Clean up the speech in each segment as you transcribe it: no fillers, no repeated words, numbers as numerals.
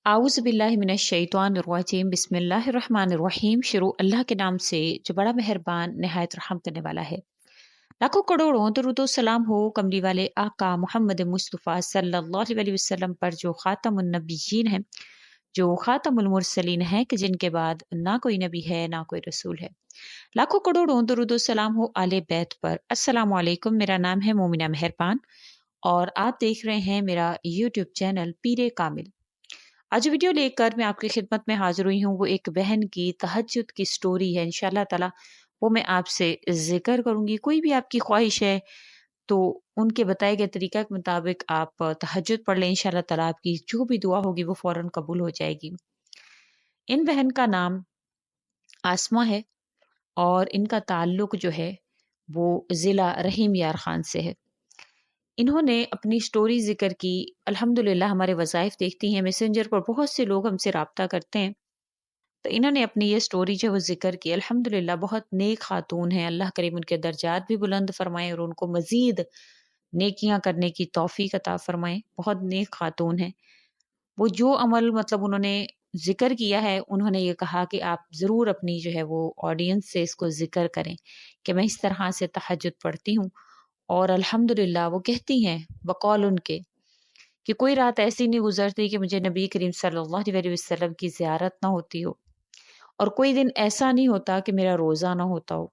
आउज़ बिल्लाहि मिनश शैतानिर्रजीम बिस्मिल्लाहिर्रहमानिर्रहीम। शुरू अल्लाह के नाम से जो बड़ा मेहरबान नहायत रहम करने वाला है। लाखों करोड़ों दरूदो सलाम हो कमली वाले आका मोहम्मद मुस्तफ़ा सल्लल्लाहु अलैहि वसल्लम पर, जो खातमुन नबिय्यीन है, जो खातमुल मुरसलीन है, कि जिनके बाद ना कोई नबी है ना कोई रसूल है। लाखों करोड़ों दरूदो सलाम हो आले बैत पर। अस्सलामु अलैकुम। मेरा नाम है मोमिना मेहरबान और आप देख रहे हैं मेरा यूट्यूब चैनल पीरे कामिल। आज वीडियो लेकर मैं आपकी खिदमत में हाजिर हुई हूँ। वो एक बहन की तहज्जुद की स्टोरी है। इंशाल्लाह ताला वो मैं आपसे जिक्र करूंगी। कोई भी आपकी ख्वाहिश है तो उनके बताए गए तरीका के मुताबिक आप तहज्जुद पढ़ लें। इंशाल्लाह ताला आपकी जो भी दुआ होगी वो फौरन कबूल हो जाएगी। इन बहन का नाम आसमा है और इनका ताल्लुक जो है वो जिला रहीम यार खान से है। इन्होंने अपनी स्टोरी ज़िक्र की। अल्हम्दुलिल्लाह हमारे वज़ाइफ देखती हैं, मैसेंजर पर बहुत से लोग हमसे राब्ता करते हैं। तो इन्होंने अपनी ये स्टोरी जो है वो ज़िक्र की। अल्हम्दुलिल्लाह बहुत नेक ख़ातून हैं। अल्लाह करीम उनके दर्जात भी बुलंद फ़रमाएँ और उनको मज़ीद नेकियां करने की तौफ़ीक अता फ़रमाएँ। बहुत नेक ख़ातून हैं। वो जो अमल मतलब उन्होंने ज़िक्र किया है, उन्होंने ये कहा कि आप ज़रूर अपनी जो है वो ऑडियंस से इसको ज़िक्र करें कि मैं इस तरह से तहज्जुद पढ़ती हूँ। और अल्हम्दुलिल्लाह वो कहती हैं बकौल उनके कि कोई रात ऐसी नहीं गुज़रती कि मुझे नबी करीम सल्लल्लाहु अलैहि वसल्लम की ज़ियारत ना होती हो, और कोई दिन ऐसा नहीं होता कि मेरा रोज़ा ना होता हो।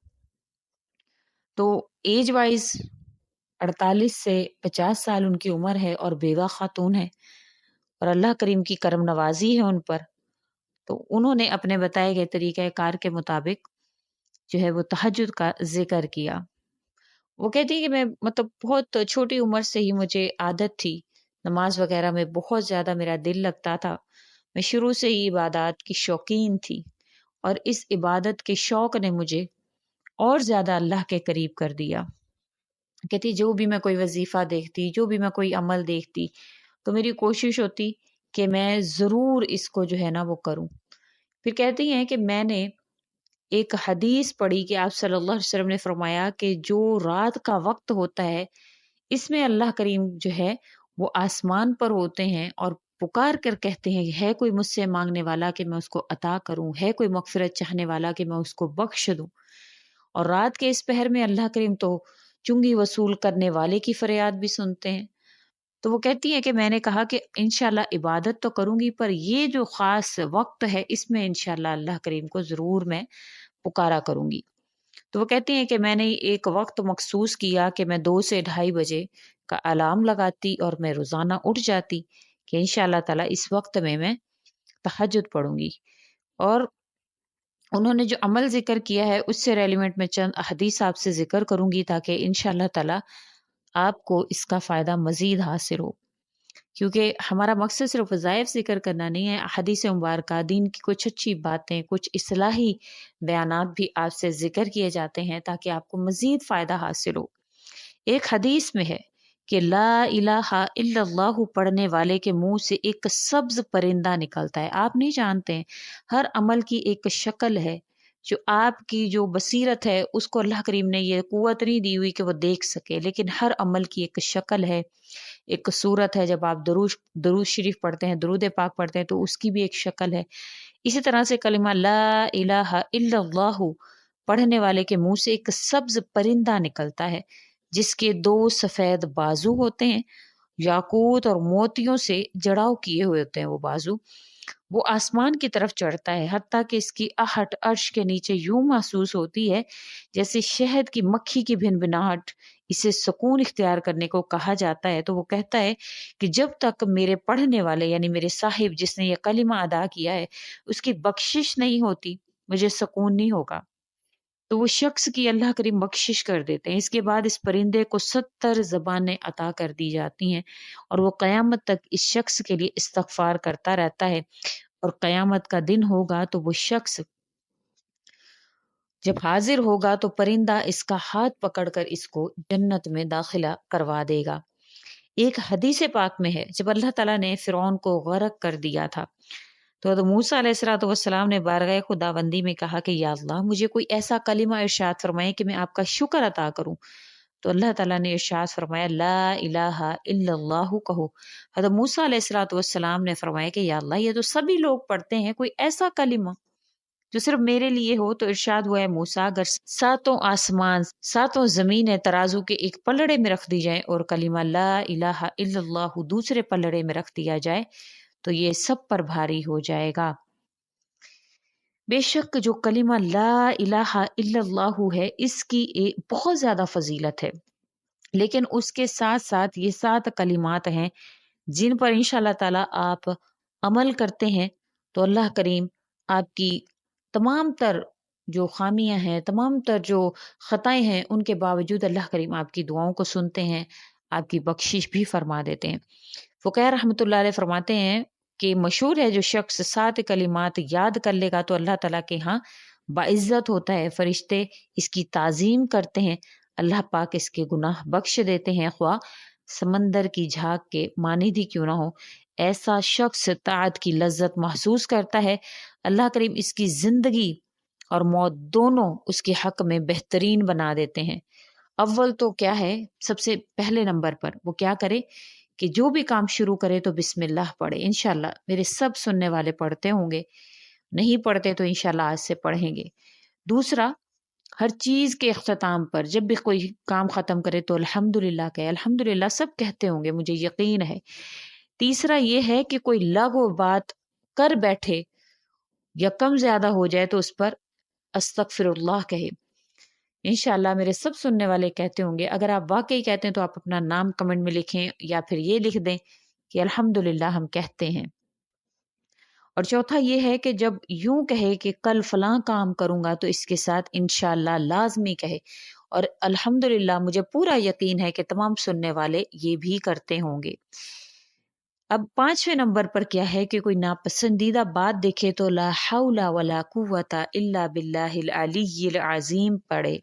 तो एज वाइज़ 48 से 50 साल उनकी उम्र है और बेवा खातून है और अल्लाह करीम की करम नवाज़ी है उन पर। तो उन्होंने अपने बताए गए तरीक़े कार के मुताबिक जो है वो तहज्जुद का ज़िक्र किया। वो कहती है कि मैं मतलब बहुत छोटी उम्र से ही मुझे आदत थी, नमाज़ वग़ैरह में बहुत ज़्यादा मेरा दिल लगता था। मैं शुरू से ही इबादत की शौकीन थी और इस इबादत के शौक ने मुझे और ज़्यादा अल्लाह के करीब कर दिया। कहती जो भी मैं कोई वज़ीफ़ा देखती, जो भी मैं कोई अमल देखती, तो मेरी कोशिश होती कि मैं ज़रूर इसको जो है ना वो करूँ। फिर कहती हैं कि मैंने एक हदीस पढ़ी कि आप सल्लल्लाहु अलैहि वसल्लम ने फरमाया कि जो रात का वक़्त होता है, इसमें अल्लाह करीम जो है वो आसमान पर होते हैं और पुकार कर कहते हैं, है कोई मुझसे माँगने वाला कि मैं उसको अता करूँ, है कोई मग़फ़िरत चाहने वाला कि मैं उसको बख्श दूँ। और रात के इस पहर में अल्लाह करीम तो चुंगी वसूल करने वाले की फरियाद भी सुनते हैं। तो वो कहती हैं कि मैंने कहा कि इंशाल्लाह इबादत तो करूँगी, पर ये जो ख़ास वक़्त है इसमें इंशाल्लाह अल्लाह करीम को ज़रूर मैं पुकारा करूँगी। तो वो कहती हैं कि मैंने एक वक़्त मख़सूस किया कि मैं 2 से ढाई बजे का अलार्म लगाती और मैं रोज़ाना उठ जाती कि इंशाअल्लाह ताला इस वक़्त में मैं तहज्जुद पढ़ूँगी। और उन्होंने जो अमल ज़िक्र किया है उससे रेलेवेंट मैं चंद हदीस आपसे ज़िक्र करूँगी ताकि इंशाअल्लाह ताला आपको इसका फ़ायदा मज़ीद हासिल हो। क्योंकि हमारा मकसद सिर्फ़ वज़ाइफ ज़िक्र करना नहीं है, हदीस मुबारका, दीन की कुछ अच्छी बातें, कुछ इस्लाही बयानात भी आपसे ज़िक्र किए जाते हैं ताकि आपको मज़ीद फ़ायदा हासिल हो। एक हदीस में है कि ला इलाहा इल्लल्लाहु पढ़ने वाले के मुंह से एक सब्ज परिंदा निकलता है। आप नहीं जानते हैं, हर अमल की एक शक्ल है। जो आपकी जो बसीरत है उसको अल्लाह करीम ने ये कुव्वत नहीं दी हुई कि वो देख सके, लेकिन हर अमल की एक शक्ल है, एक सूरत है। जब आप दरूद दरूद शरीफ पढ़ते हैं, दरूद पाक पढ़ते हैं, तो उसकी भी एक शक्ल है। इसी तरह से कलिमा ला इलाहा इल्लल्लाहु पढ़ने वाले के मुंह से एक सब्ज परिंदा निकलता है, जिसके 2 सफेद बाजू होते हैं, याकूत और मोतियों से जड़ाव किए हुए होते हैं वो बाजू। वो आसमान की तरफ चढ़ता है, हत्ता कि इसकी आहट अर्श के नीचे यूं महसूस होती है जैसे शहद की मक्खी की भिनभिनाहट। इसे सुकून इख्तियार करने को कहा जाता है। तो वो कहता है कि जब तक मेरे पढ़ने वाले यानी मेरे साहिब जिसने ये कलिमा अदा किया है उसकी बख्शिश नहीं होती, मुझे सुकून नहीं होगा। तो वो शख्स की अल्लाह करीम बख्शिश कर देते हैं। इसके बाद इस परिंदे को 70 ज़बानें अता कर दी जाती हैं और वो क़यामत तक इस शख्स के लिए इस्तग़फ़ार करता रहता है। और क़यामत का दिन होगा तो वो शख्स जब हाज़िर होगा तो परिंदा इसका हाथ पकड़कर इसको जन्नत में दाखिला करवा देगा। एक हदीस पाक में है, जब अल्लाह ताला ने फ़िरौन को गरक कर दिया था, तो हज़रत मूसा अलैहिस्सलातु वस्सलाम ने बारगाह खुदाबंदी में कहा कि या अल्लाह मुझे कोई ऐसा कलिमा इरशाद फरमाएँ कि मैं आपका शुक्र अता करूँ। تو اللہ تعالیٰ نے ارشاد فرمایا لا الہ الا اللہ کہو۔ حضرت موسیٰ علیہ الصلوۃ والسلام نے فرمایا کہ یا اللہ یہ تو سبھی لوگ پڑھتے ہیں، کوئی ایسا کلمہ جو صرف میرے لیے ہو؟ تو ارشاد ہوا ہے موسیٰ اگر ساتوں آسمان ساتوں زمینیں ترازو کے ایک پلڑے میں رکھ دی جائیں اور کلمہ لا الہ الا اللہ دوسرے پلڑے میں رکھ دیا جائے تو یہ سب پر بھاری ہو جائے گا۔ بے شک جو کلمہ لا الہ الا اللہ ہے اس کی بہت زیادہ فضیلت ہے، لیکن اس کے ساتھ ساتھ یہ 7 کلمات ہیں جن پر انشاءاللہ تعالیٰ آپ عمل کرتے ہیں تو اللہ کریم آپ کی تمام تر جو خامیاں ہیں، تمام تر جو خطائیں ہیں، ان کے باوجود اللہ کریم آپ کی دعاؤں کو سنتے ہیں، آپ کی بخشش بھی فرما دیتے ہیں۔ فقہ رحمۃ اللہ علیہ فرماتے ہیں کہ مشہور ہے جو شخص 7 کلمات یاد کر لے گا تو اللہ تعالیٰ کے ہاں باعزت ہوتا ہے، فرشتے اس کی تعظیم کرتے ہیں، اللہ پاک اس کے گناہ بخش دیتے ہیں، خواہ سمندر کی جھاگ کے مانند ہی کیوں نہ ہو۔ ایسا شخص طاعت کی لذت محسوس کرتا ہے، اللہ کریم اس کی زندگی اور موت دونوں اس کے حق میں بہترین بنا دیتے ہیں۔ اول تو کیا ہے، سب سے پہلے نمبر پر وہ کیا کرے کہ جو بھی کام شروع کرے تو بسم اللہ پڑھے۔ انشاءاللہ میرے سب سننے والے پڑھتے ہوں گے، نہیں پڑھتے تو انشاءاللہ آج سے پڑھیں گے۔ دوسرا، ہر چیز کے اختتام پر جب بھی کوئی کام ختم کرے تو الحمدللہ کہے، الحمدللہ سب کہتے ہوں گے، مجھے یقین ہے۔ تیسرا یہ ہے کہ کوئی لغو بات کر بیٹھے یا کم زیادہ ہو جائے تو اس پر استغفر اللہ کہے۔ انشاءاللہ میرے سب سننے والے کہتے ہوں گے، اگر آپ واقعی کہتے ہیں تو آپ اپنا نام کمنٹ میں لکھیں یا پھر یہ لکھ دیں کہ الحمدللہ ہم کہتے ہیں۔ اور چوتھا یہ ہے کہ جب یوں کہے کہ کل فلاں کام کروں گا تو اس کے ساتھ انشاءاللہ لازمی کہے، اور الحمدللہ مجھے پورا یقین ہے کہ تمام سننے والے یہ بھی کرتے ہوں گے۔ اب 5ویں نمبر پر کیا ہے کہ کوئی ناپسندیدہ بات دیکھے تو لا حول ولا قوت الا باللہ العلی العظیم پڑھے۔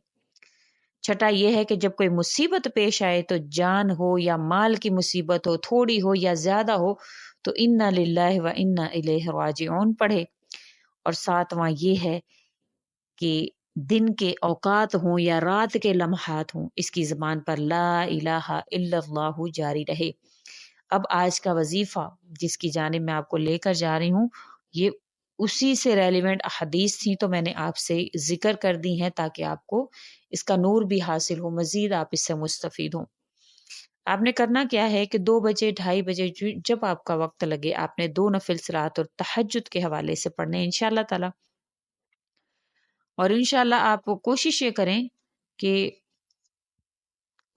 چھٹا یہ ہے کہ جب کوئی مصیبت پیش آئے تو جان ہو یا مال کی مصیبت ہو، تھوڑی ہو یا زیادہ ہو، تو انا للہ و انا الیہ راجعون پڑھے۔ اور 7واں یہ ہے کہ دن کے اوقات ہوں یا رات کے لمحات ہوں، اس کی زبان پر لا الہ الا اللہ جاری رہے۔ اب آج کا وظیفہ جس کی جانب میں آپ کو لے کر جا رہی ہوں، یہ اسی سے ریلیونٹ احادیث تھی تو میں نے آپ سے ذکر کر دی ہیں تاکہ آپ کو اس کا نور بھی حاصل ہو، مزید آپ اس سے مستفید ہوں۔ آپ نے کرنا کیا ہے کہ 2 بجے 2:30 بجے جب آپ کا وقت لگے آپ نے 2 نفل صلات اور تہجد کے حوالے سے پڑھنے انشاءاللہ تعالی۔ اور انشاءاللہ آپ کوشش یہ کریں کہ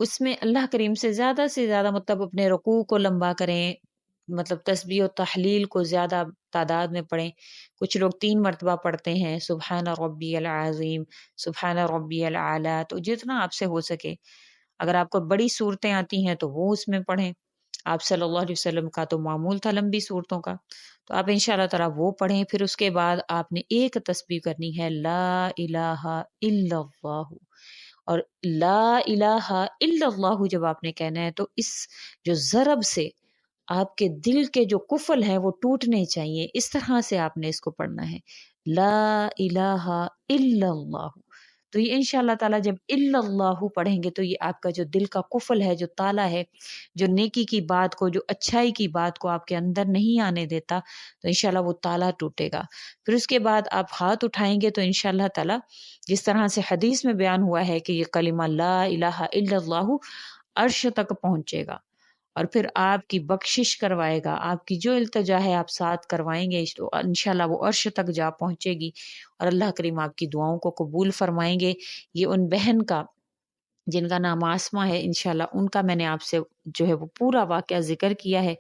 اس میں اللہ کریم سے زیادہ مطلب اپنے رکوع کو لمبا کریں، مطلب تسبیح و تحلیل کو زیادہ تعداد میں پڑھیں۔ کچھ لوگ 3 مرتبہ پڑھتے ہیں، سبحان ربی العظیم، سبحان ربی العلی، تو جتنا آپ سے ہو سکے۔ اگر آپ کو بڑی صورتیں آتی ہیں تو وہ اس میں پڑھیں۔ آپ صلی اللہ علیہ وسلم کا تو معمول تھا لمبی صورتوں کا، تو آپ انشاءاللہ تعالیٰ وہ پڑھیں۔ پھر اس کے بعد آپ نے ایک تسبیح کرنی ہے، لا الہ الا اللہ۔ اور لا الہ الا اللہ جب آپ نے کہنا ہے تو اس جو ضرب سے آپ کے دل کے جو قفل ہیں وہ ٹوٹنے چاہیے، اس طرح سے آپ نے اس کو پڑھنا ہے، لا الہ الا اللہ۔ تو یہ انشاءاللہ تعالیٰ جب الا اللہ پڑھیں گے تو یہ آپ کا جو دل کا قفل ہے، جو تالا ہے، جو نیکی کی بات کو، جو اچھائی کی بات کو آپ کے اندر نہیں آنے دیتا، تو انشاءاللہ وہ تالا ٹوٹے گا۔ پھر اس کے بعد آپ ہاتھ اٹھائیں گے تو انشاءاللہ تعالیٰ جس طرح سے حدیث میں بیان ہوا ہے کہ یہ کلمہ لا الہ الا اللہ عرش تک پہنچے گا اور پھر آپ کی بخشش کروائے گا، آپ کی جو التجا ہے آپ ساتھ کروائیں گے تو انشاءاللہ وہ عرش تک جا پہنچے گی اور اللہ کریم آپ کی دعاؤں کو قبول فرمائیں گے۔ یہ ان بہن کا جن کا نام آسمہ ہے، انشاءاللہ ان کا میں نے آپ سے جو ہے وہ پورا واقعہ ذکر کیا ہے،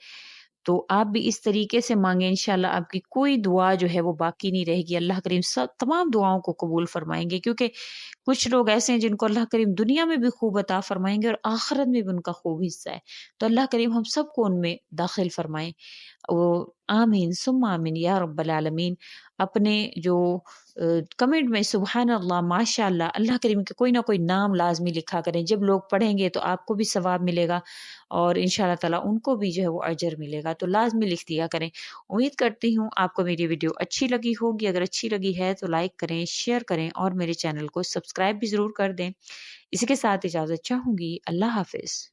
تو آپ بھی اس طریقے سے مانگیں، انشاءاللہ آپ کی کوئی دعا جو ہے وہ باقی نہیں رہے گی، اللہ کریم سب تمام دعاؤں کو قبول فرمائیں گے، کیونکہ کچھ لوگ ایسے ہیں جن کو اللہ کریم دنیا میں بھی خوب عطا فرمائیں گے اور آخرت میں بھی ان کا خوب حصہ ہے، تو اللہ کریم ہم سب کو ان میں داخل فرمائیں۔ وہ आमीन सुम्मा आमीन या रब्बल आलमीन। अपने जो कमेंट में सुबहान अल्लाह, माशाअल्लाह, अल्लाह करीम के कोई ना कोई नाम लाज़मी लिखा करें। जब लोग पढ़ेंगे तो आपको भी सवाब मिलेगा और इंशाअल्लाह ताला उनको भी जो है वो अजर मिलेगा। तो लाज़मी लिख दिया करें। उम्मीद करती हूँ आपको मेरी वीडियो अच्छी लगी होगी। अगर अच्छी लगी है तो लाइक करें, शेयर करें और मेरे चैनल को सब्सक्राइब भी ज़रूर कर दें। इसी के साथ इजाज़त चाहूँगी। अल्लाह हाफ़िज़।